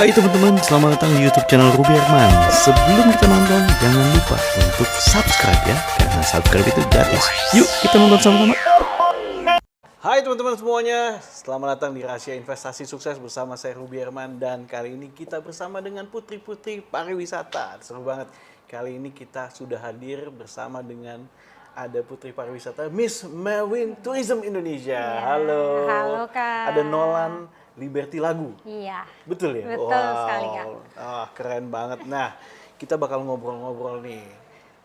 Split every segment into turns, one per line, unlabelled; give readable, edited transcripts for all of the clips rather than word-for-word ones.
Hai teman-teman, selamat datang di YouTube channel Ruby Herman. Sebelum kita nonton, jangan lupa untuk subscribe ya, karena subscribe itu gratis. Yuk kita nonton sama-sama. Hai teman-teman semuanya, selamat datang di Rahasia Investasi Sukses bersama saya Ruby Herman. Dan kali ini kita bersama dengan putri-putri pariwisata. Seru banget. Kali ini kita sudah hadir bersama dengan ada putri pariwisata Miss Melwin Tourism Indonesia.
Ya,
halo.
Halo Kak.
Ada Nolan Liberty Lagu.
Iya.
Betul ya?
Betul sekali Kak.
Ah, keren banget. Nah, kita bakal ngobrol-ngobrol nih.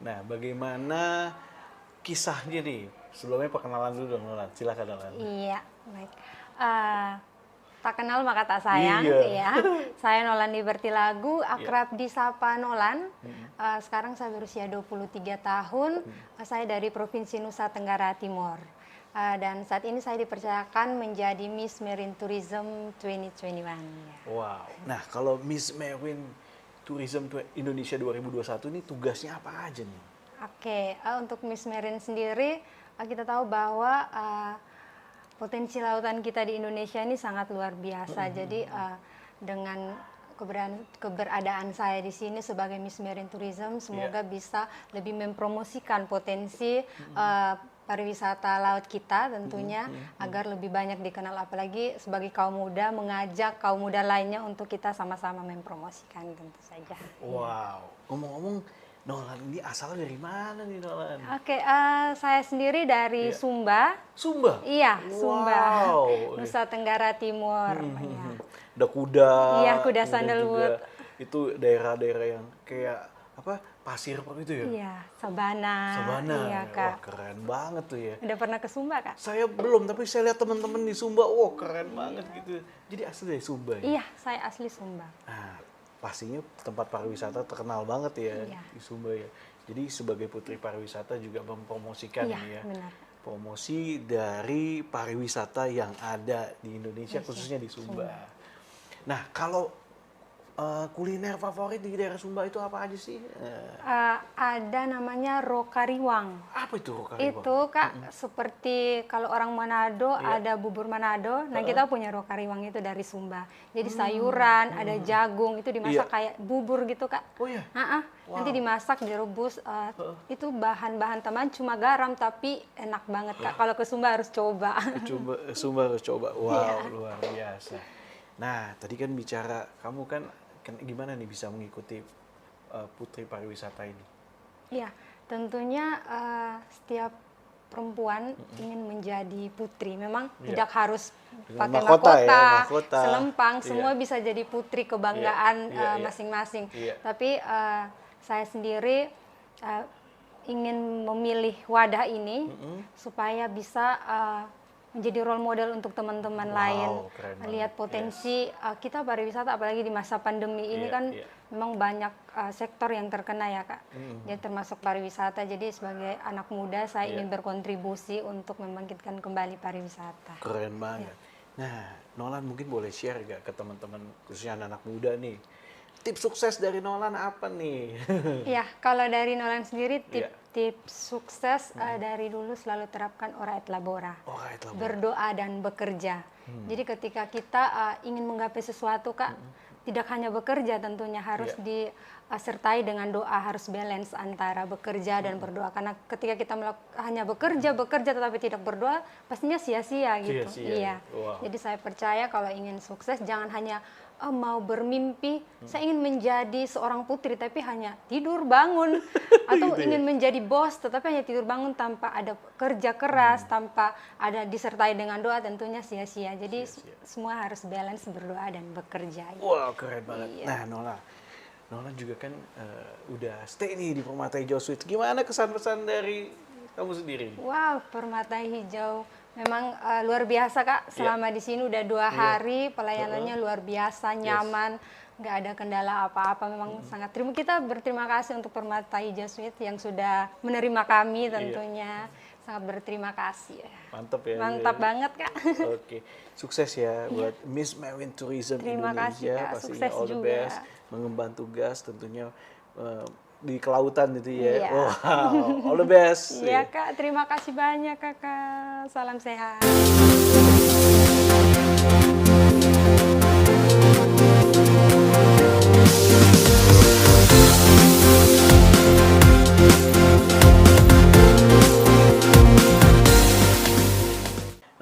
Nah, bagaimana kisahnya nih? Sebelumnya perkenalan dulu dong Nolan. Silakan Nolan.
Iya, baik. Tak kenal maka tak sayang.
Iya.
Iya. Saya Nolan Liberty Lagu, akrab disapa Nolan. Sekarang saya berusia 23 tahun. Saya dari Provinsi Nusa Tenggara Timur. Dan saat ini saya dipercayakan menjadi Miss Marine Tourism 2021.
Wow. Nah, kalau Miss Marine Tourism Indonesia 2021 ini tugasnya apa aja nih?
Oke, untuk Miss Marine sendiri, kita tahu bahwa potensi lautan kita di Indonesia ini sangat luar biasa. Jadi dengan keberadaan saya di sini sebagai Miss Marine Tourism, semoga bisa lebih mempromosikan potensi pariwisata laut kita tentunya agar lebih banyak dikenal, apalagi sebagai kaum muda, mengajak kaum muda lainnya untuk kita sama-sama mempromosikan tentu saja.
Wow. Ngomong-ngomong, Nolan ini asalnya dari mana nih Nolan?
Oke, saya sendiri dari Sumba.
Sumba?
Iya, Sumba.
Wow.
Nusa Tenggara Timur. Ya.
Ada kuda.
Iya, kuda
kemudian
sandalwood.
juga itu daerah-daerah yang kayak apa? Pasir itu ya?
Iya, Sabana.
Sabana.
Iya,
Wah,
Kak.
keren banget tuh ya.
Udah pernah ke Sumba, Kak?
Saya belum, tapi saya lihat teman-teman di Sumba, wah keren banget gitu. Jadi asli dari Sumba ya?
Iya, saya asli Sumba.
Nah, pastinya tempat pariwisata terkenal banget ya
Iya.
di Sumba ya. Jadi sebagai putri pariwisata juga mempromosikan
Iya,
ini ya.
benar.
Promosi dari pariwisata yang ada di Indonesia, khususnya di Sumba. Nah, kalau kuliner favorit di daerah Sumba itu apa aja sih?
Ada namanya Rokariwang.
Apa itu Rokariwang?
Itu Kak, seperti kalau orang Manado ada bubur Manado, nah kita punya Rokariwang itu dari Sumba. Jadi sayuran, ada jagung, itu dimasak kayak bubur gitu Kak.
Oh iya?
Nanti dimasak, direbus, itu bahan-bahan tambahan cuma garam, tapi enak banget Kak. Kalau ke Sumba harus coba.
Sumba harus coba, wow luar biasa. Nah tadi kan bicara, kamu kan gimana nih bisa mengikuti putri pariwisata ini?
Iya, tentunya setiap perempuan ingin menjadi putri. Memang tidak harus pakai mahkota, selempang, semua bisa jadi putri kebanggaan masing-masing. Tapi saya sendiri ingin memilih wadah ini supaya bisa menjadi role model untuk teman-teman lain. Lihat potensi kita pariwisata, apalagi di masa pandemi ini kan memang banyak sektor yang terkena ya Kak. Jadi termasuk pariwisata. Jadi sebagai anak muda saya ingin berkontribusi untuk membangkitkan kembali pariwisata.
Keren banget. Nah, Nolan mungkin boleh share gak ke teman-teman khususnya anak muda nih. Tips sukses dari Nolan apa nih?
Ya, kalau dari Nolan sendiri tips sukses dari dulu selalu terapkan ora et labora. Berdoa dan bekerja. Jadi ketika kita ingin menggapai sesuatu Kak, tidak hanya bekerja tentunya harus disertai dengan doa, harus balance antara bekerja dan berdoa. Karena ketika kita hanya bekerja tetapi tidak berdoa, pastinya sia-sia gitu. Iya. Jadi saya percaya kalau ingin sukses jangan hanya mau bermimpi, saya ingin menjadi seorang putri tapi hanya tidur bangun, atau ingin menjadi bos tetapi hanya tidur bangun tanpa ada kerja keras, tanpa ada disertai dengan doa, tentunya sia-sia. Jadi semua harus balance, berdoa dan bekerja.
Wah, keren banget. Nah, Nolan juga kan udah stay nih di Permata Hijau Suites. Gimana kesan-pesan dari kamu sendiri?
Wow, Permata Hijau memang luar biasa Kak. Selama di sini udah 2 hari, pelayanannya luar biasa, nyaman, nggak ada kendala apa-apa. Memang sangat kita berterima kasih untuk Permata Hijau Suites yang sudah menerima kami tentunya. Sangat berterima kasih.
Mantap ya.
Mantap banget Kak.
Oke, sukses ya buat Miss Marine Tourism
Terima
Indonesia.
kasih Kak,
Pastinya
sukses
all the
juga.
best, mengemban tugas tentunya di kelautan itu ya. Wow, all the best.
Iya Kak, terima kasih banyak Kakak. Salam sehat.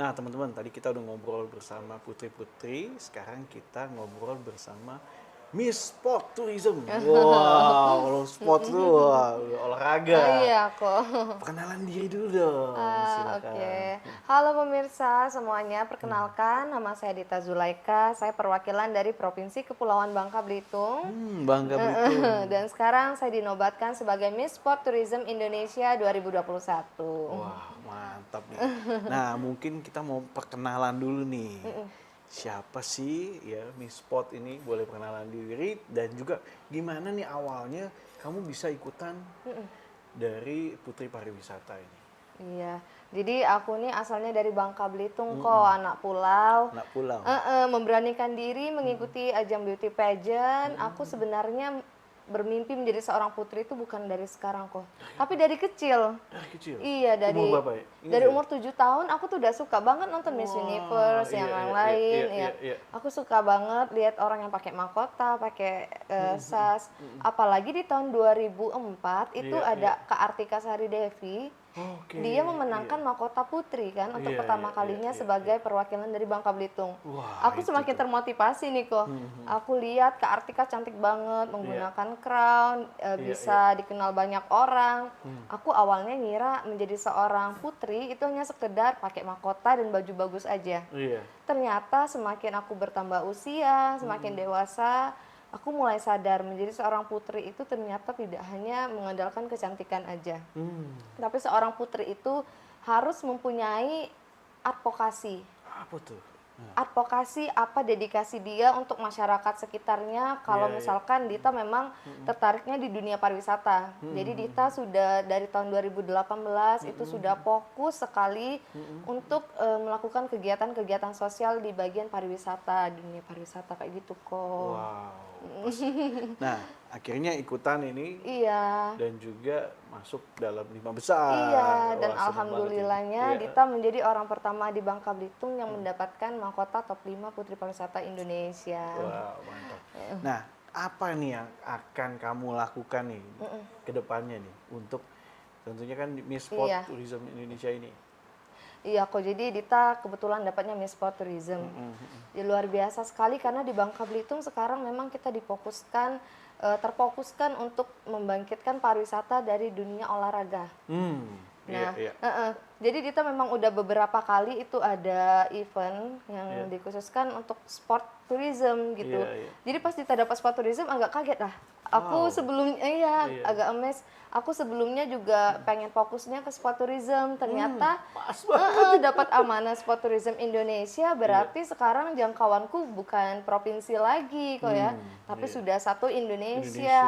Nah, teman-teman, tadi kita udah ngobrol bersama putri-putri, sekarang kita ngobrol bersama Miss Sport Tourism. Wow, kalau sport tuh olahraga.
Iya kok.
Perkenalan diri dulu dong, silakan.
Oke. Halo pemirsa semuanya, perkenalkan nama saya Dita Zulaika. Saya perwakilan dari Provinsi Kepulauan Bangka Belitung.
Bangga Belitung.
Dan sekarang saya dinobatkan sebagai Miss Sport Tourism Indonesia 2021.
Wah, mantap nih. Nah, mungkin kita mau perkenalan dulu nih. Siapa sih ya Miss Sport ini, boleh perkenalan diri dan juga gimana nih awalnya kamu bisa ikutan dari Putri Pariwisata ini.
Iya, jadi aku nih asalnya dari Bangka Belitung kok, anak pulau.
Anak pulau.
Memberanikan diri mengikuti ajang beauty pageant. Aku sebenarnya bermimpi menjadi seorang putri itu bukan dari sekarang kok, tapi dari kecil.
Dari kecil?
Iya, dari
Umur berapa ya?
dari umur 7 tahun aku tuh udah suka banget nonton Miss Universe yang lain. Aku suka banget lihat orang yang pakai mahkota, pakai sas. Apalagi di tahun 2004 itu ada Kak Artika Sari Devi. Dia memenangkan mahkota putri kan untuk pertama kalinya sebagai perwakilan dari Bangka Belitung.
Wah,
aku semakin termotivasi nih kok. Aku lihat Kak Artika cantik banget menggunakan crown, bisa dikenal banyak orang. Aku awalnya ngira menjadi seorang putri itu hanya sekedar pakai mahkota dan baju bagus aja. Ternyata semakin aku bertambah usia, semakin dewasa, aku mulai sadar menjadi seorang putri itu ternyata tidak hanya mengandalkan kecantikan aja. Tapi seorang putri itu harus mempunyai advokasi.
Apa tuh?
Advokasi apa dedikasi dia untuk masyarakat sekitarnya. Kalau misalkan Dita memang tertariknya di dunia pariwisata. Jadi Dita sudah dari tahun 2018 itu sudah fokus sekali untuk melakukan kegiatan-kegiatan sosial di bagian pariwisata, dunia pariwisata kayak gitu kok.
Wow. Nah, akhirnya ikutan ini.
Iya.
Dan juga masuk dalam 5 besar.
Iya, dan
Wah,
alhamdulillahnya Dita menjadi orang pertama di Bangka Belitung yang mendapatkan mahkota top 5 Putri Pariwisata Indonesia.
Wah, mantap. Nah, apa nih yang akan kamu lakukan nih ke depannya nih untuk tentunya kan Miss Sport Tourism Indonesia ini?
Iya kok, jadi Dita kebetulan dapatnya Miss Sport Tourism. Ya, luar biasa sekali karena di Bangka Belitung sekarang memang kita terfokuskan untuk membangkitkan pariwisata dari dunia olahraga. Jadi Dita memang udah beberapa kali itu ada event yang dikhususkan untuk sport tourism gitu. Jadi pas Dita dapat sport tourism agak kaget lah. Aku sebelumnya agak amazed. Aku sebelumnya juga pengen fokusnya ke sport tourism. Ternyata dapat amanah sport tourism Indonesia, berarti sekarang jangkauanku bukan provinsi lagi kok ya, tapi sudah satu Indonesia.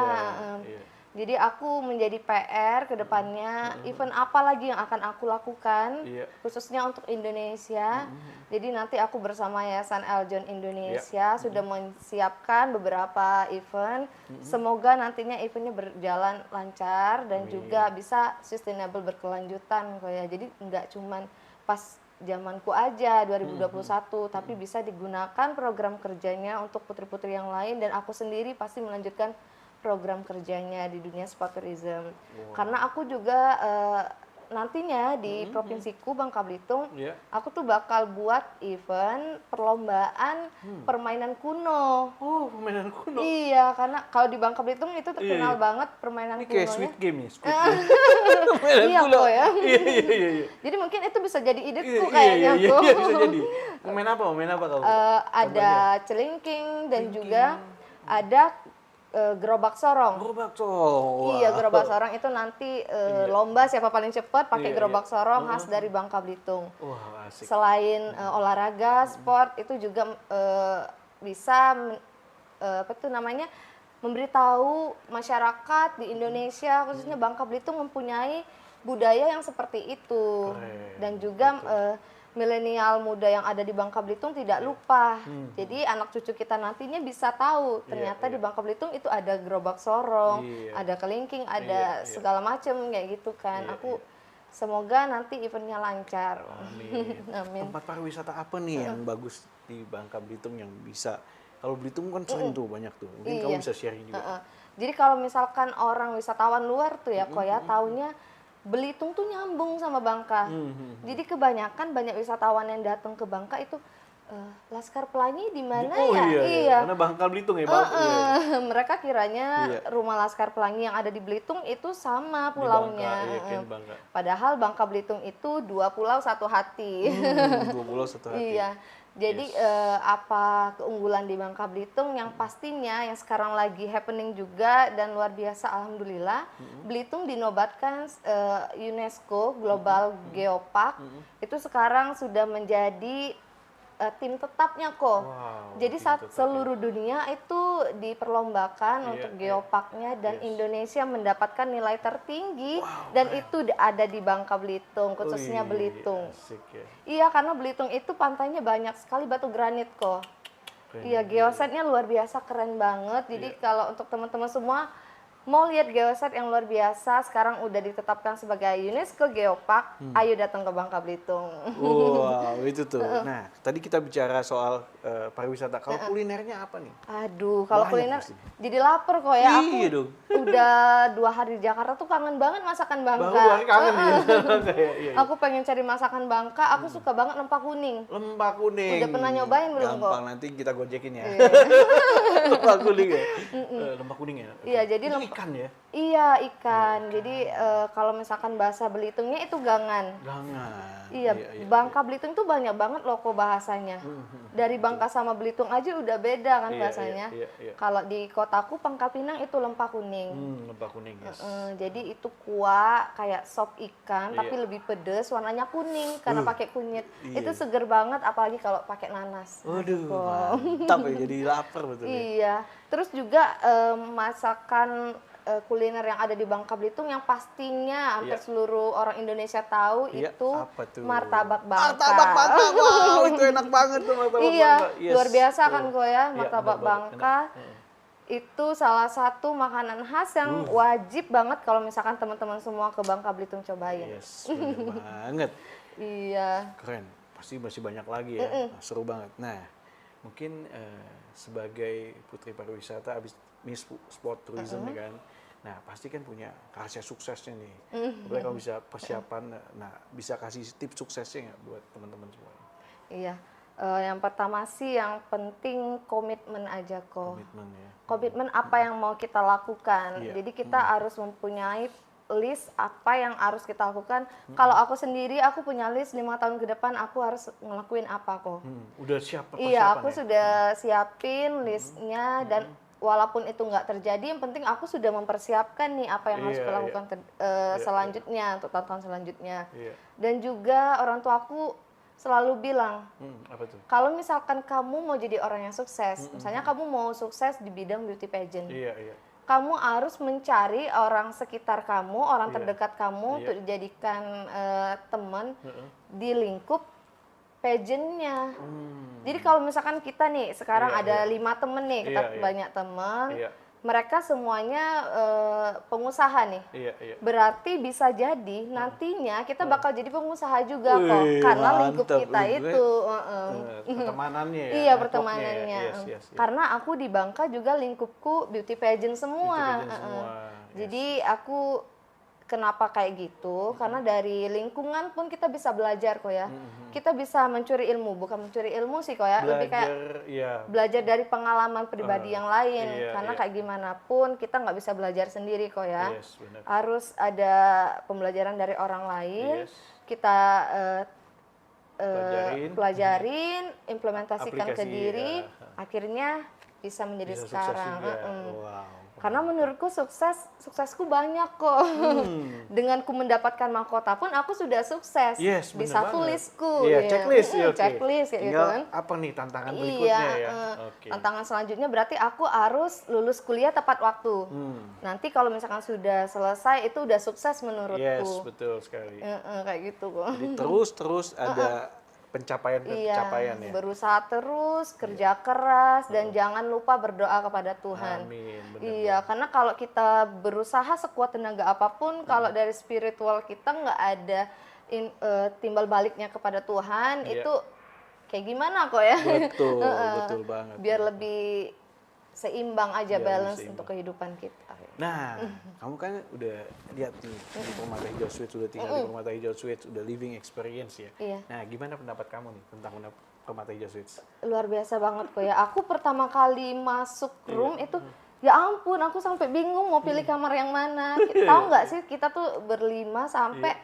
Jadi aku menjadi PR ke depannya, event apa lagi yang akan aku lakukan, khususnya untuk Indonesia. Jadi nanti aku bersama Yayasan Eljon Indonesia sudah menyiapkan beberapa event. Semoga nantinya eventnya berjalan lancar dan juga bisa sustainable berkelanjutan. Jadi nggak cuman pas zamanku aja 2021, tapi bisa digunakan program kerjanya untuk putri-putri yang lain, dan aku sendiri pasti melanjutkan program kerjanya di dunia sport tourism. Karena aku juga nantinya di provinsiku Bangka Belitung, aku tuh bakal buat event perlombaan permainan kuno.
Oh, permainan kuno.
Iya, karena kalau di Bangka Belitung itu terkenal banget permainan kuno.
Ini kayak Squid Game ya, Squid Game.
Iya kok ya.
Iya.
Jadi mungkin itu bisa jadi ideku kayaknya kok.
Iya, bisa jadi. Main apa kamu?
Ada celingking dan juga ada gerobak sorong.
Gerobak sorong.
Iya, gerobak sorong itu nanti lomba siapa paling cepat pakai gerobak sorong khas dari Bangka Belitung.
Wah, asik.
Selain olahraga, sport itu juga bisa memberitahu masyarakat di Indonesia, khususnya Bangka Belitung mempunyai budaya yang seperti itu. Dan juga milenial muda yang ada di Bangka Belitung tidak lupa. Jadi anak cucu kita nantinya bisa tahu ternyata di Bangka Belitung itu ada gerobak sorong, ada kelingking, ada segala macam kayak gitu kan. Aku semoga nanti eventnya lancar.
Amin. Tempat pariwisata apa nih yang bagus di Bangka Belitung yang bisa? Kalau Belitung kan sering tuh banyak tuh. Mungkin kamu bisa sharing juga.
Jadi kalau misalkan orang wisatawan luar tuh ya kok ya taunya Belitung tuh nyambung sama Bangka. Jadi kebanyakan banyak wisatawan yang datang ke Bangka itu Laskar Pelangi di mana ya?
Iya. Karena Bangka Belitung ya,
Mereka kiranya rumah Laskar Pelangi yang ada di Belitung itu sama pulaunya.
Bangka.
Padahal Bangka Belitung itu 2 pulau 1 hati.
2 pulau 1 hati.
Iya. Jadi apa keunggulan di Bangka Belitung yang pastinya yang sekarang lagi happening juga dan luar biasa alhamdulillah, Belitung dinobatkan UNESCO Global Geopark. Itu sekarang sudah menjadi tim tetapnya kok. Jadi seluruh dunia itu diperlombakan untuk geoparknya dan Indonesia mendapatkan nilai tertinggi dan itu ada di Bangka Belitung, khususnya Belitung. Iya, karena Belitung itu pantainya banyak sekali batu granit kok. Iya, geosetnya luar biasa keren banget. Jadi kalau untuk teman-teman semua mau lihat geoset yang luar biasa, sekarang udah ditetapkan sebagai UNESCO Geopark, ayo datang ke Bangka Belitung.
Wow, itu tuh. Nah, tadi kita bicara soal pariwisata. Kalau kulinernya apa nih?
Aduh, kalau kuliner
pasti.
jadi lapar kok ya.
Iya dong.
Udah 2 hari di Jakarta tuh kangen banget masakan Bangka.
Baru 2 hari kangen ya. Iya.
Aku pengen cari masakan Bangka, aku suka banget lempak kuning.
Lempak kuning.
Udah pernah nyobain belum kok?
Gampang, nanti kita gojekin ya. Lempak kuning ya? Lempak kuning ya?
Iya, jadi
ikan ya?
Iya, ikan. Jadi kalau misalkan bahasa Belitungnya itu gangan.
Gangan.
Iya, Bangka Belitung tuh banyak banget loh kok bahasanya. Dari Bangka sama Belitung aja udah beda kan bahasanya. Kalau di kotaku Pangkal Pinang itu lempak kuning.
Lempak kuning, yes.
Jadi itu kuah kayak sop ikan tapi lebih pedes, warnanya kuning karena pakai kunyit. Itu seger banget apalagi kalau pakai nanas.
Waduh, mantap ya, jadi lapar betul ya.
Iya. Terus juga masakan kuliner yang ada di Bangka Belitung yang pastinya hampir seluruh orang Indonesia tahu itu martabak Bangka.
Martabak Bangka, wow, itu enak banget tuh martabak Bangka.
Iya, luar biasa kan kok ya, martabak Bangka. Itu salah satu makanan khas yang wajib banget kalau misalkan teman-teman semua ke Bangka Belitung cobain.
Yes, bener banget.
Iya.
Keren, pasti masih banyak lagi ya, seru banget. Nah, mungkin sebagai putri pariwisata abis Miss Sport Tourism nih kan, nah pasti kan punya rahasia suksesnya nih. Boleh kalau bisa persiapan, nah bisa kasih tips suksesnya nggak buat teman-teman semua?
Iya, yang pertama sih yang penting komitmen aja kok.
Komitmen ya.
Komitmen apa yang mau kita lakukan. Jadi kita harus mempunyai list apa yang harus kita lakukan. Kalau aku sendiri, aku punya list 5 tahun ke depan aku harus ngelakuin apa kok.
Udah siap persiapan?
Iya, aku sudah siapin listnya dan walaupun itu nggak terjadi, yang penting aku sudah mempersiapkan nih apa yang harus kulakukan selanjutnya untuk tahun-tahun selanjutnya. Dan juga orang tua aku selalu bilang,
apa tuh?
kalau misalkan kamu mau jadi orang yang sukses, misalnya kamu mau sukses di bidang beauty pageant, kamu harus mencari orang sekitar kamu, orang terdekat kamu untuk dijadikan teman di lingkup pageantnya. Jadi kalau misalkan kita nih sekarang ada 5 temen nih, kita banyak teman, mereka semuanya pengusaha nih. Berarti bisa jadi nantinya kita bakal jadi pengusaha juga kok, karena lingkup kita itu.
Pertemanannya ya?
Iya, pertemanannya. Karena aku di Bangka juga lingkupku beauty pageant semua. Jadi aku kenapa kayak gitu? Karena dari lingkungan pun kita bisa belajar kok ya. Kita bisa mencuri ilmu, bukan mencuri ilmu sih kok ya. Lebih kayak belajar dari pengalaman pribadi yang lain. Karena kayak gimana pun kita nggak bisa belajar sendiri kok ya. Harus ada pembelajaran dari orang lain. Kita pelajarin, implementasikan ke diri, akhirnya bisa menjadi sekarang. Karena menurutku suksesku banyak kok. Dengan ku mendapatkan mahkota pun aku sudah sukses. Di satu listku.
Checklist.
Checklist kayak gitu kan.
Apa nih tantangan berikutnya ya?
Tantangan selanjutnya berarti aku harus lulus kuliah tepat waktu. Nanti kalau misalkan sudah selesai itu udah sukses menurutku.
Yes, betul sekali.
Kayak gitu kok.
Jadi terus ada pencapaian ya.
Berusaha terus, kerja keras, dan jangan lupa berdoa kepada Tuhan.
Amin.
Iya, karena kalau kita berusaha sekuat tenaga apapun, kalau dari spiritual kita nggak ada timbal baliknya kepada Tuhan, itu kayak gimana kok ya?
Betul banget.
Biar lebih seimbang aja,
Iya,
balance
seimbang.
untuk kehidupan kita.
Nah, kamu kan udah lihat nih di Permata Hijau Suites, udah tinggal di Permata Hijau Suites, udah living experience ya.
Iya.
Nah, gimana pendapat kamu nih tentang Permata Hijau Suites?
Luar biasa banget kok ya. Aku pertama kali masuk room itu, ya ampun, aku sampai bingung mau pilih kamar yang mana. Tahu nggak sih, kita tuh berlima sampai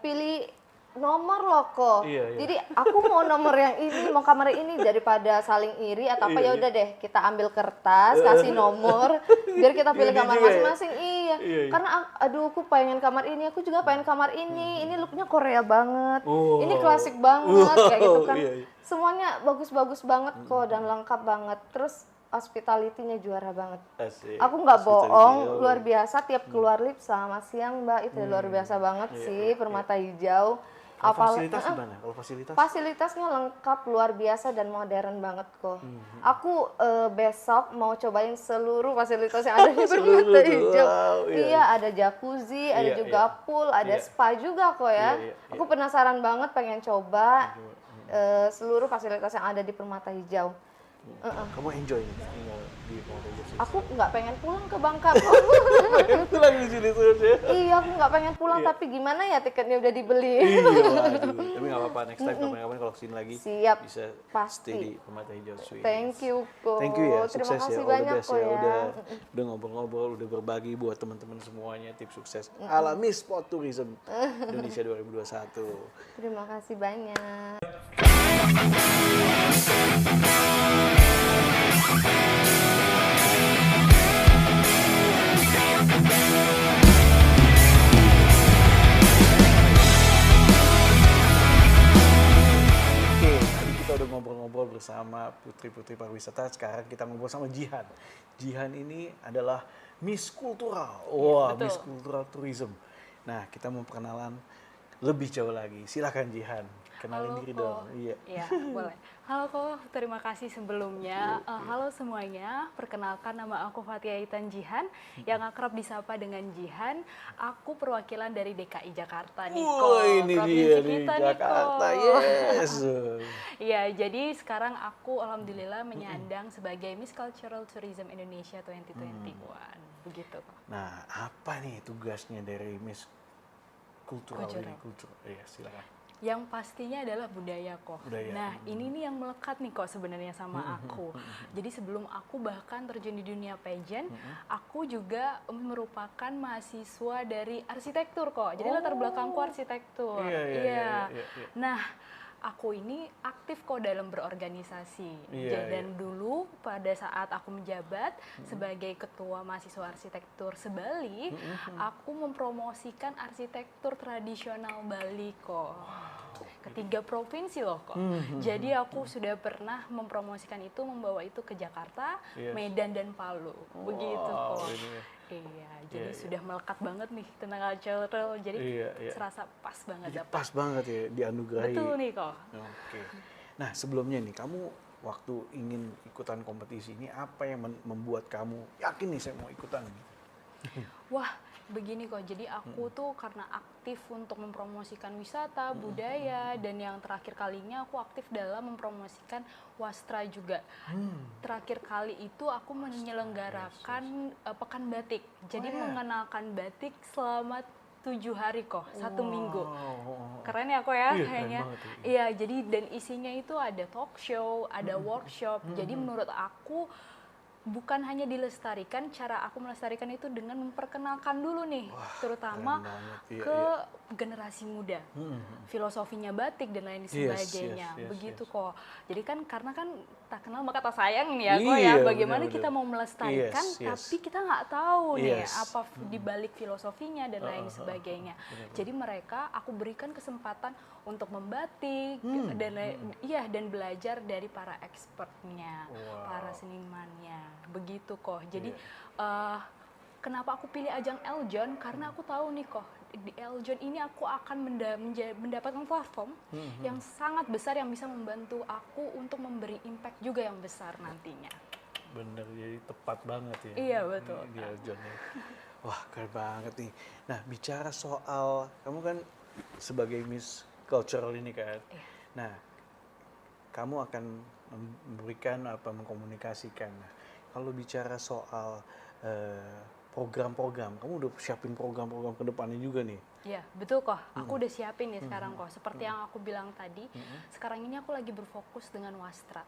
pilih nomor loh kok. Jadi aku mau nomor yang ini, mau kamar ini, daripada saling iri atau apa, ya udah deh kita ambil kertas, kasih nomor, biar kita pilih kamar masing-masing. Iya. Karena aduh, aku pengen kamar ini, aku juga pengen kamar ini. Ini looknya Korea banget. Ini klasik banget kayak gitu kan. Semuanya bagus-bagus banget kok dan lengkap banget. Terus hospitality-nya juara banget.
Asik.
Aku nggak bohong, luar biasa. Tiap keluar lift sama siang Mbak, itu luar biasa banget sih Permata Hijau.
Fasilitas gimana? Kalau fasilitas?
Fasilitasnya lengkap, luar biasa dan modern banget kok. Aku besok mau cobain seluruh fasilitas yang ada di Permata Hijau. Iya, ada jacuzzi, ada juga pool, ada spa juga kok ya. Aku penasaran banget, pengen coba seluruh fasilitas yang ada di Permata Hijau.
Kamu enjoy nih tinggal di Permata Hijau Suites?
Aku nggak pengen pulang ke Bangka.
Pulang di sini terus ya?
Iya, aku nggak pengen pulang, tapi gimana ya, tiketnya udah dibeli.
Iya, waduh. Tapi nggak apa-apa, next time kapan-kapan kalau kesini lagi
Siap,
bisa
pasti.
stay di Permata Hijau Suites.
Thank you kok.
Thank you ya,
Terima
sukses
kasih
ya, all the
banyak
best
kok
ya.
ya.
Udah ngobrol-ngobrol, udah berbagi buat teman-teman semuanya tips sukses ala Miss Sport Tourism Indonesia 2021.
Terima kasih banyak.
Oke, tadi kita udah ngobrol-ngobrol bersama putri-putri pariwisata. Sekarang kita ngobrol sama Jihan. Jihan ini adalah Miss Kultural. Wah, Miss Kultural Tourism. Nah, kita mau perkenalan lebih jauh lagi. Silakan Jihan, kenalin diri dong. Iya.
Iya, boleh. Halo Ko, terima kasih sebelumnya. Halo semuanya, perkenalkan nama aku Fatia Itan Jihan, yang akrab disapa dengan Jihan. Aku perwakilan dari DKI Jakarta nih, Ko.
Ini dia nih, Jakarta, yes.
Iya, jadi sekarang aku alhamdulillah menyandang sebagai Miss Cultural Tourism Indonesia 2021. Begitu, Ko.
Nah, apa nih tugasnya dari Miss Kultural ini? Iya, silakan.
Yang pastinya adalah budaya kok. Nah, ini nih yang melekat nih kok sebenarnya sama aku. Jadi sebelum aku bahkan terjun di dunia pageant, aku juga merupakan mahasiswa dari arsitektur kok. Jadi latar belakangku arsitektur. Iya. Nah, aku ini aktif kok dalam berorganisasi. Dan dulu pada saat aku menjabat sebagai ketua mahasiswa arsitektur se-Bali, aku mempromosikan arsitektur tradisional Bali kok. Ketiga provinsi loh kok. Jadi aku sudah pernah mempromosikan itu, membawa itu ke Jakarta, Medan dan Palu. Begitu kok. Iya, jadi sudah melekat banget nih tentang cultural. Jadi serasa pas banget.
Pas banget ya, dianugerahi.
Betul nih kok.
Oke. Nah, sebelumnya nih, kamu waktu ingin ikutan kompetisi ini, apa yang membuat kamu yakin nih saya mau ikutan?
Wah, begini kok. Jadi aku tuh karena aktif untuk mempromosikan wisata, budaya, dan yang terakhir kalinya aku aktif dalam mempromosikan wastra juga. Terakhir kali itu aku menyelenggarakan Pekan Batik. Jadi mengenalkan batik selama 7 hari kok, 1 minggu. Keren ya kok ya kayaknya. Iya, jadi dan isinya itu ada talk show, ada workshop. Jadi menurut aku bukan hanya dilestarikan, cara aku melestarikan itu dengan memperkenalkan dulu nih, terutama ke generasi muda, filosofinya batik dan lain sebagainya, begitu kok. Jadi kan karena kan tak kenal maka tak sayang nih ya kok ya, bagaimana kita mau melestarikan tapi kita nggak tahu nih apa dibalik filosofinya dan lain sebagainya. Jadi mereka aku berikan kesempatan untuk membatik dan belajar dari para expertnya, para senimannya. Begitu kok. Jadi kenapa aku pilih ajang Eljon? Karena aku tahu nih kok di Eljon ini aku akan mendapatkan platform yang sangat besar yang bisa membantu aku untuk memberi impact juga yang besar nantinya.
Bener, jadi tepat banget ya.
Iya, betul.
Di Eljon ya. Wah, keren banget nih. Nah, bicara soal kamu kan sebagai Miss Cultural ini kan. Nah, kamu akan memberikan apa mengkomunikasikan. kalau bicara soal program-program, kamu udah siapin program-program ke depannya juga nih?
Iya, betul kok. Aku udah siapin nih sekarang kok. Seperti yang aku bilang tadi, sekarang ini aku lagi berfokus dengan wastra,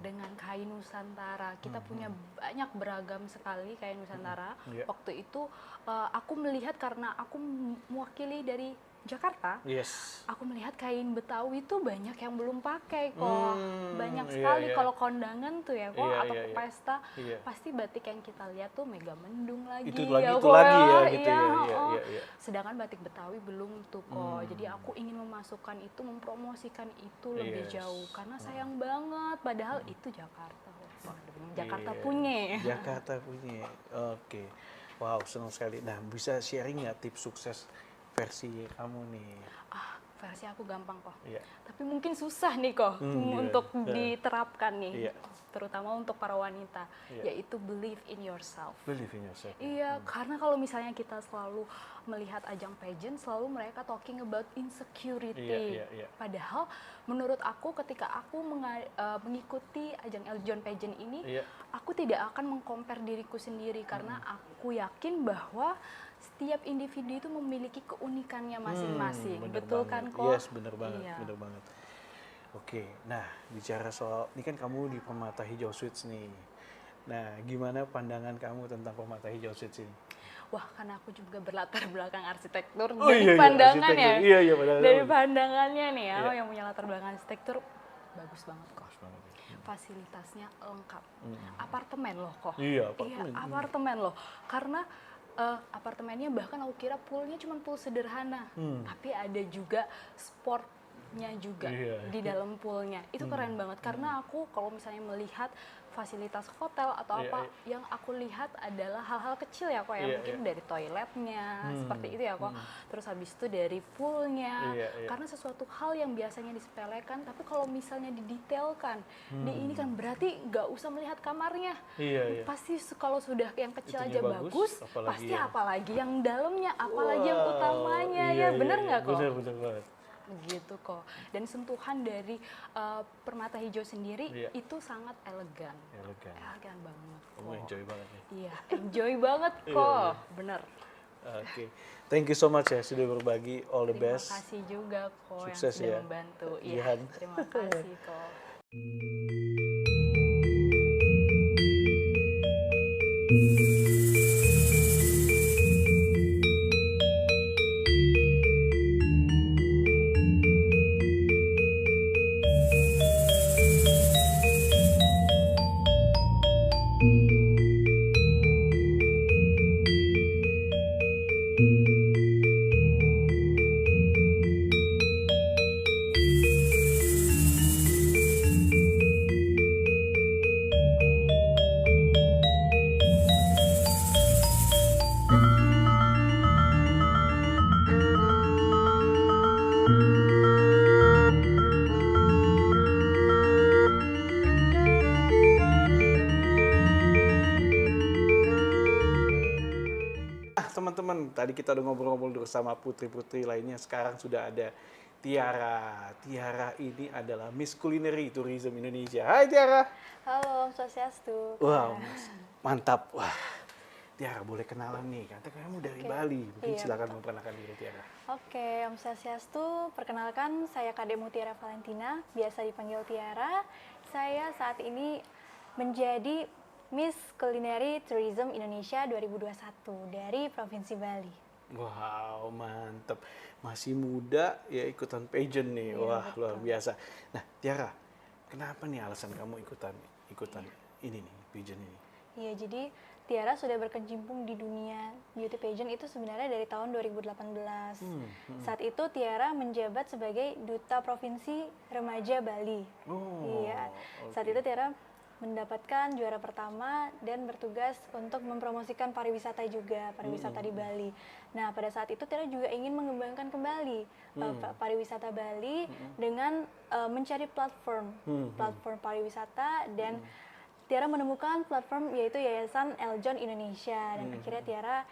dengan kain Nusantara. Kita punya banyak beragam sekali kain Nusantara. Waktu itu aku melihat karena aku mewakili dari Jakarta, aku melihat kain Betawi itu banyak yang belum pakai kok, banyak sekali. Kalau kondangan tuh ya kok, atau pesta, pasti batik yang kita lihat tuh Mega Mendung lagi,
itu
ya
lagi
kok
ya, gitu
iya,
ya.
Sedangkan batik Betawi belum tuh kok. Jadi aku ingin memasukkan itu, mempromosikan itu lebih jauh, karena sayang banget. Padahal itu Jakarta, Jakarta punya.
Jakarta punya, oke. Wow, senang sekali. Nah, bisa sharing nggak tips sukses versi kamu nih?
Versi aku gampang kok. Tapi mungkin susah nih kok untuk diterapkan nih. Terutama untuk para wanita, yaitu believe in yourself.
Believe in yourself.
Iya, karena kalau misalnya kita selalu melihat ajang pageant, selalu mereka talking about insecurity. Padahal menurut aku ketika aku mengikuti ajang Eljon pageant ini, aku tidak akan mengcompare diriku sendiri, karena aku yakin bahwa setiap individu itu memiliki keunikannya masing-masing. Betul kan kok?
Yes, bener banget, bener banget. Oke, nah bicara soal, ini kan kamu di Permata Hijau Suites nih. Nah, gimana pandangan kamu tentang Permata Hijau Suites ini?
Wah, karena aku juga berlatar belakang arsitektur, dari pandangan ya. Dari pandangannya nih ya, yang punya latar belakang arsitektur, bagus banget kok. Fasilitasnya lengkap. Apartemen loh kok.
Iya, apartemen.
Apartemen loh. Karena apartemennya bahkan aku kira poolnya cuma pool sederhana, tapi ada juga sportnya juga di dalam poolnya. Itu keren banget, karena aku kalau misalnya melihat fasilitas hotel atau apa, yang aku lihat adalah hal-hal kecil ya kok ya, mungkin dari toiletnya seperti itu ya kok, terus habis itu dari poolnya, karena sesuatu hal yang biasanya disepelekan, tapi kalau misalnya didetailkan, di ini kan berarti nggak usah melihat kamarnya, pasti kalau sudah yang kecil aja bagus, pasti apalagi yang dalamnya, apalagi yang utamanya, bener nggak kok?
Bener banget.
Gitu kok. Dan sentuhan dari Permata Hijau sendiri itu sangat elegan. Elegan banget.
Kamu enjoy banget nih.
Iya, enjoy banget kok. Bener.
Oke. Thank you so much ya sudah berbagi. All the best.
Terima kasih juga kok
Sukses
yang sudah
ya.
membantu.
Iya.
Terima kasih kok.
Teman-teman, tadi kita udah ngobrol-ngobrol bersama putri-putri lainnya. Sekarang sudah ada Tiara. Tiara ini adalah Miss Culinary Tourism Indonesia. Hai Tiara.
Halo, Om Swastiastu.
Wow, mantap. Wah, Tiara boleh kenalan nih. Kata kamu dari Bali. Mungkin silakan memperkenalkan diri Tiara.
Oke, Om Swastiastu. Perkenalkan, saya Kadek Mutiara Valentina, biasa dipanggil Tiara. Saya saat ini menjadi Miss Culinary Tourism Indonesia 2021 dari Provinsi Bali.
Wow, mantap. Masih muda ya ikutan pageant nih. Wah, betul. Luar biasa. Nah, Tiara, kenapa nih alasan kamu ikutan ini nih, pageant ini?
Iya, jadi Tiara sudah berkecimpung di dunia beauty pageant itu sebenarnya dari tahun 2018. Saat itu Tiara menjabat sebagai Duta Provinsi Remaja Bali. Iya, saat itu Tiara mendapatkan juara pertama dan bertugas untuk mempromosikan pariwisata juga, pariwisata di Bali. Nah, pada saat itu Tiara juga ingin mengembangkan kembali pariwisata Bali dengan mencari platform pariwisata, dan Tiara menemukan platform yaitu Yayasan Eljon Indonesia, dan akhirnya Tiara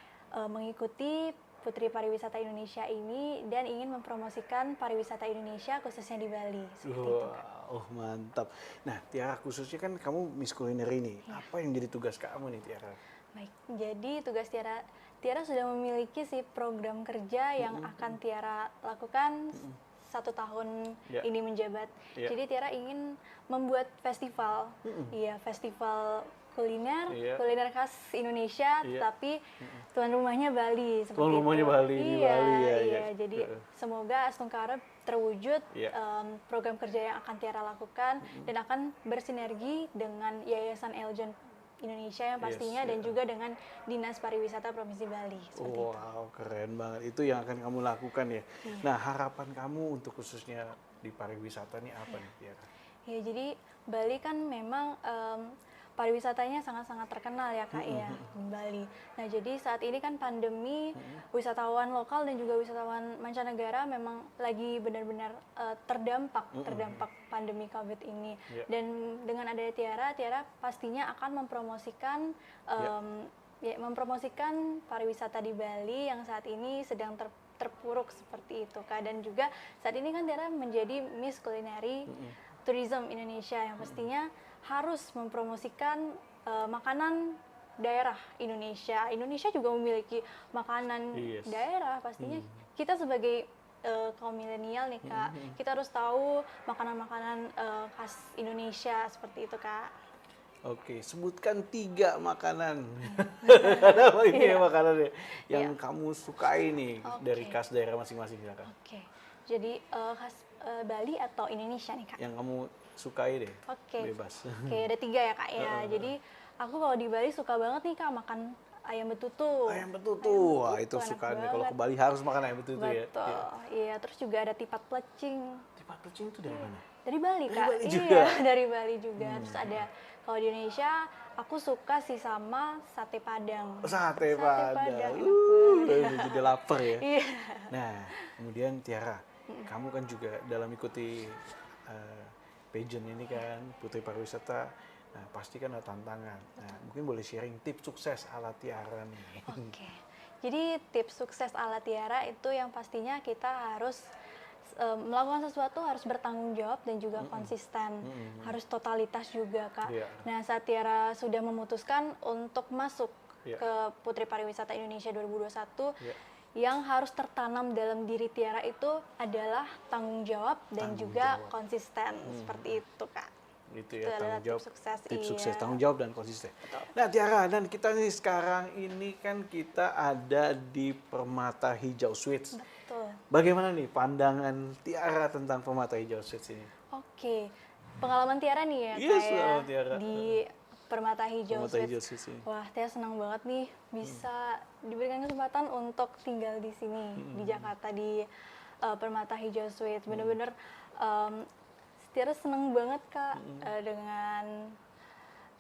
mengikuti Putri Pariwisata Indonesia ini dan ingin mempromosikan pariwisata Indonesia khususnya di Bali. Seperti itu, Kak.
Oh mantap. Nah Tiara, khususnya kan kamu Miss Culinary nih. Apa yang jadi tugas kamu nih Tiara?
Baik, jadi tugas Tiara sudah memiliki sih program kerja yang akan Tiara lakukan 1 tahun ini menjabat. Jadi Tiara ingin membuat festival, festival kuliner, kuliner khas Indonesia, tapi tuan rumahnya Bali.
Tuan rumahnya Bali di Bali ya.
Jadi semoga Astungkara terwujud program kerja yang akan Tiara lakukan dan akan bersinergi dengan Yayasan Eljon Indonesia yang pastinya dan juga dengan Dinas Pariwisata Provinsi Bali.
Wow, keren banget. Itu yang akan kamu lakukan ya. Nah, harapan kamu untuk khususnya di pariwisata nih apa nih, Tiara?
Ya, jadi Bali kan memang pariwisatanya sangat-sangat terkenal ya Kak ya di Bali. Nah jadi saat ini kan pandemi, wisatawan lokal dan juga wisatawan mancanegara memang lagi benar-benar terdampak pandemi COVID ini. Dan dengan adanya Tiara pastinya akan mempromosikan mempromosikan pariwisata di Bali yang saat ini sedang terpuruk seperti itu Kak. Dan juga saat ini kan Tiara menjadi Miss Culinary Tourism Indonesia yang pastinya harus mempromosikan makanan daerah Indonesia. Indonesia juga memiliki makanan daerah. Pastinya kita sebagai kaum milenial nih Kak, kita harus tahu makanan-makanan khas Indonesia seperti itu Kak.
Oke, sebutkan 3 makanan. Apa ini makanannya yang kamu sukai nih dari khas daerah masing-masing silakan.
Oke, jadi khas Bali atau Indonesia nih Kak?
Yang kamu sukai deh, bebas.
Oke, ada 3 ya Kak ya. Jadi aku kalau di Bali suka banget nih Kak makan ayam betutu.
Ayam betutu, wah itu suka nih. Kalau ke Bali harus makan ayam betutu ya.
Betul, iya. Terus juga ada tipat plecing.
Tipat plecing itu dari mana?
Dari Bali Kak.
Bali juga.
Iya, dari Bali juga. Terus ada kalau di Indonesia aku suka sih sama sate Padang.
Sate Padang. Jadi lapar ya.
Iya.
Nah, kemudian Tiara, kamu kan juga dalam ikuti pageant ini kan, Putri Pariwisata, nah pasti kan ada tantangan. Nah, mungkin boleh sharing tips sukses ala Tiara nih.
Oke, jadi tips sukses ala Tiara itu yang pastinya kita harus melakukan sesuatu harus bertanggung jawab dan juga konsisten, harus totalitas juga Kak. Nah saat Tiara sudah memutuskan untuk masuk ke Putri Pariwisata Indonesia 2021, yang harus tertanam dalam diri Tiara itu adalah tanggung jawab dan juga konsisten, seperti itu Kak.
Itu ya, tanggung jawab, tips
iya.
sukses, tanggung jawab dan konsisten. Nah Tiara, dan kita nih sekarang ini kan kita ada di Permata Hijau Suites.
Betul.
Bagaimana nih pandangan Tiara tentang Permata Hijau Suites ini?
Oke, pengalaman Tiara nih ya
pengalaman
Kak
Tiara.
ya, di Permata Hijau Suites.
Ini.
Wah, Tiara senang banget nih bisa diberikan kesempatan untuk tinggal di sini di Jakarta di Permata Hijau Suites. Bener-bener Tiara senang banget Kak dengan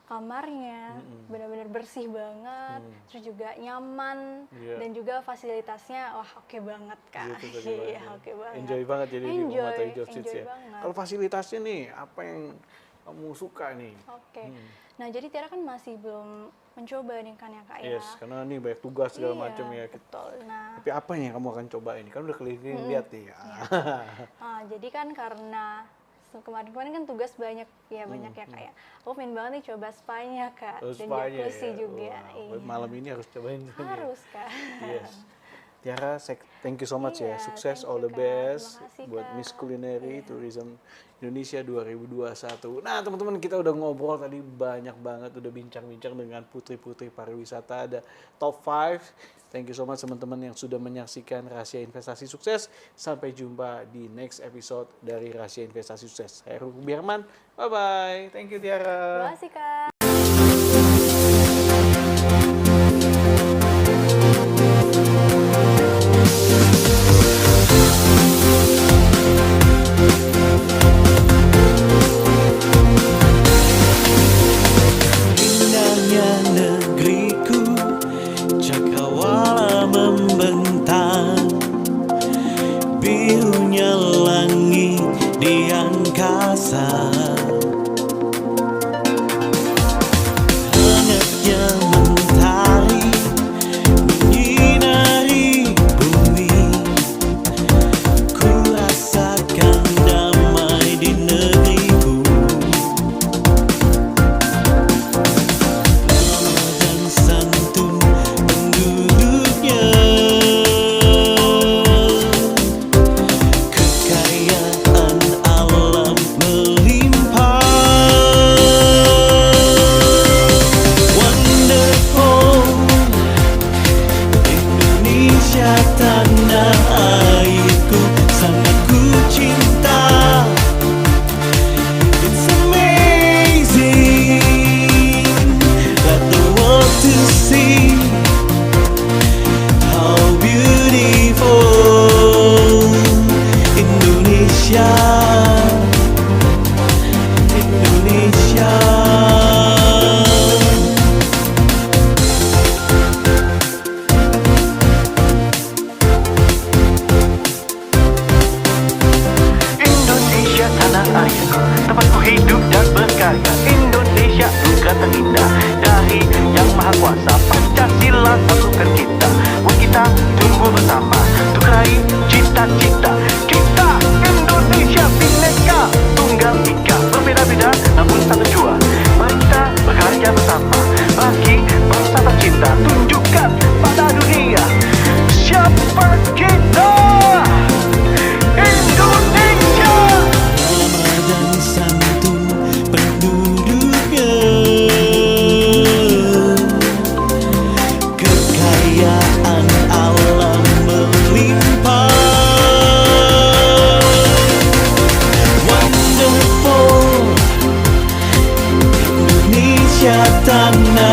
kamarnya, benar-benar bersih banget, terus juga nyaman dan juga fasilitasnya wah oke banget Kak. Iya, oke banget.
Enjoy banget jadi di Permata Hijau Suites ya.
Banget.
Kalau fasilitasnya nih, apa yang kamu suka nih?
Oke. Nah, jadi Tiara kan masih belum mencoba nih kan ya Kak ya.
Yes, karena nih banyak tugas segala macam ya.
Betul. Nah,
tapi apa yang kamu akan coba ini? Kan udah keliling lihat nih.
Jadi kan karena kemarin kan tugas banyak ya Kak ya. Aku pengen banget nih coba spa-nya Kak dan jacuzzi juga.
Wow. Malam ini harus cobain.
Harus Kak.
Yes. Tiara, thank you so much ya. Sukses, all the best buat Miss Culinary Tourism Indonesia 2021. Nah, teman-teman, kita udah ngobrol tadi banyak banget, udah bincang-bincang dengan putri-putri pariwisata, ada top 5. Thank you so much teman-teman yang sudah menyaksikan Rahasia Investasi Sukses. Sampai jumpa di next episode dari Rahasia Investasi Sukses. Saya Ruby Herman. Bye-bye. Thank you Tiara.
Terima kasih Kak.
Indahnya negeriku, cakrawala membentang, birunya langit di angkasa, hangatnya mentari menyinari
berdikaya. Indonesia juga terindah dari Yang Maha Kuasa. Pancasila satukan kita, buat kita tumbuh bersama untuk raih cita-cita kita. Indonesia Bhinneka Tunggal Ika, berbeda-beda namun satu jua. Mari kita bekerja bersama bagi bangsa tercinta. Tunjukkan pada dunia siapa kita. Indonesia.
Ramah dan santun penduduknya, kekayaan alam melimpah. Wonderful Indonesia tanah